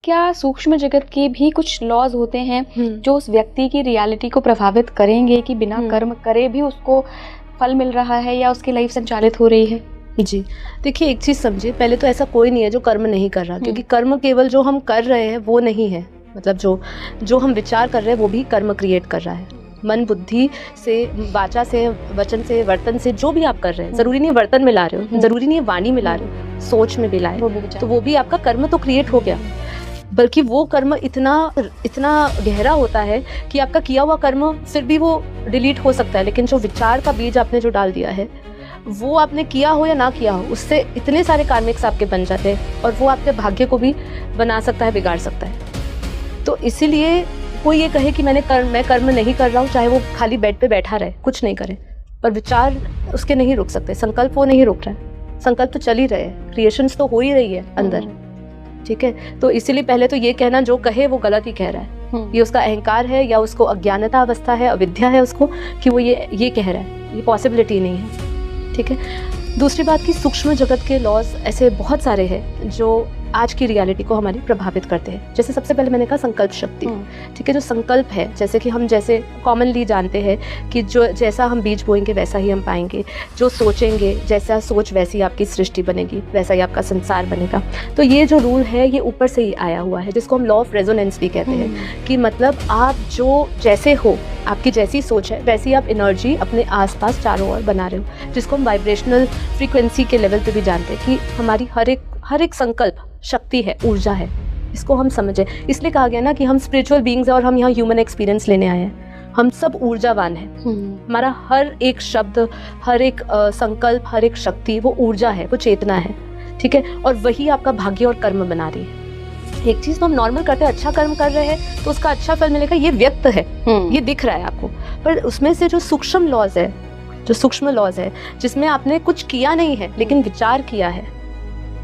क्या सूक्ष्म जगत के भी कुछ लॉज होते हैं जो उस व्यक्ति की रियलिटी को प्रभावित करेंगे कि बिना कर्म करे भी उसको फल मिल रहा है या उसकी लाइफ संचालित हो रही है? जी, देखिए एक चीज़ समझिए, पहले तो ऐसा कोई नहीं है जो कर्म नहीं कर रहा, क्योंकि कर्म केवल जो हम कर रहे हैं वो नहीं है। मतलब जो हम विचार कर रहे हैं वो भी कर्म क्रिएट कर रहा है। मन बुद्धि से, वाचा से, वचन से, वर्तन से, जो भी आप कर रहे हैं, ज़रूरी नहीं है वर्तन में ला रहे हो, ज़रूरी नहीं है वाणी में ला रहे हो, सोच में भी लाए, तो वो भी आपका कर्म तो क्रिएट हो गया। बल्कि वो कर्म इतना गहरा होता है कि आपका किया हुआ कर्म फिर भी वो डिलीट हो सकता है, लेकिन जो विचार का बीज आपने जो डाल दिया है, वो आपने किया हो या ना किया हो, उससे इतने सारे कार्मिक्स आपके बन जाते हैं और वो आपके भाग्य को भी बना सकता है, बिगाड़ सकता है। तो इसीलिए कोई ये कहे कि मैं कर्म नहीं कर रहा हूँ, चाहे वो खाली बेड पे बैठा रहे, कुछ नहीं करे, पर विचार उसके नहीं रुक सकते, संकल्प वो नहीं रुक रहा है, संकल्प तो चल ही रहे हैं, क्रिएशंस तो हो ही रही है अंदर, ठीक है। तो इसीलिए पहले तो ये कहना जो कहे वो गलत ही कह रहा है, ये उसका अहंकार है या उसको अज्ञानता अवस्था है, अविद्या है उसको कि वो ये कह रहा है, ये पॉसिबिलिटी नहीं है, ठीक है। दूसरी बात कि सूक्ष्म जगत के लॉज ऐसे बहुत सारे हैं जो आज की रियलिटी को हमारी प्रभावित करते हैं। जैसे सबसे पहले मैंने कहा संकल्प शक्ति, ठीक है। जो संकल्प है, जैसे कि हम जैसे कॉमनली जानते हैं कि जो जैसा हम बीज बोएंगे वैसा ही हम पाएंगे, जो सोचेंगे, जैसा सोच वैसी आपकी सृष्टि बनेगी, वैसा ही आपका संसार बनेगा। तो ये जो रूल है ये ऊपर से ही आया हुआ है, जिसको हम लॉ ऑफ रेजोनेंस भी कहते हैं, कि मतलब आप जो जैसे हो, आपकी जैसी सोच है वैसी आप एनर्जी अपने आसपास चारों ओर बना रहे हो, जिसको हम वाइब्रेशनल फ्रीक्वेंसी के लेवल पे भी जानते हैं कि हमारी हर एक संकल्प शक्ति है, ऊर्जा है। इसको हम समझें, इसलिए कहा गया ना कि हम स्पिरिचुअल बीइंग्स हैं और हम यहाँ ह्यूमन एक्सपीरियंस लेने आए हैं। हम सब ऊर्जावान हैं, हमारा हर एक शब्द, हर एक संकल्प, हर एक शक्ति वो ऊर्जा है, वो चेतना है, ठीक है। और वही आपका भाग्य और कर्म बना रही है। एक चीज तो हम नॉर्मल करते हैं, अच्छा कर्म कर रहे हैं तो उसका अच्छा फल मिलेगा, ये व्यक्त है, ये दिख रहा है आपको, पर उसमें से जो सूक्ष्म लॉज है, जो सूक्ष्म लॉज है, जिसमें आपने कुछ किया नहीं है लेकिन विचार किया है,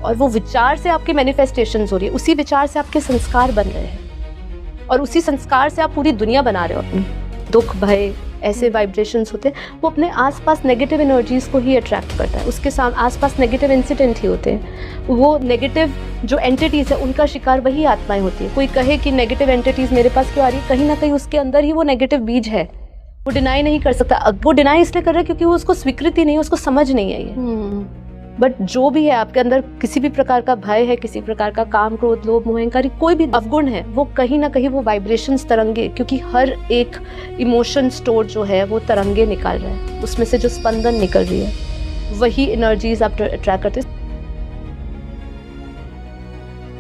और वो विचार से आपके मैनिफेस्टेशंस हो रही है, उसी विचार से आपके संस्कार बन रहे हैं, और उसी संस्कार से आप पूरी दुनिया बना रहे हो अपनी। दुख, भय, ऐसे वाइब्रेशंस होते हैं, वो अपने आसपास नेगेटिव एनर्जीज को ही अट्रैक्ट करता है, उसके आसपास नेगेटिव इंसिडेंट ही होते हैं। वो नेगेटिव जो एंटिटीज है उनका शिकार वही आत्माएं होती है। कोई कहे कि नेगेटिव एंटिटीज मेरे पास क्यों आ रही है, कहीं ना कहीं उसके अंदर ही वो नेगेटिव बीज है, वो डिनाई नहीं कर सकता। अब वो डिनाई इसलिए कर रहा है क्योंकि वो उसको स्वीकृति नहीं है, उसको समझ नहीं है ये। बट जो भी है आपके अंदर, किसी भी प्रकार का भय है, किसी प्रकार का काम, क्रोध, लोभ, मोह, अहंकार, कोई भी अवगुण है, वो कहीं ना कहीं वो वाइब्रेशंस, तरंगे, क्योंकि हर एक इमोशन स्टोर जो है वो तरंगे निकाल रहा है, उसमें से जो स्पंदन निकल रही है वही एनर्जीज आप अट्रैक्ट करते हैं।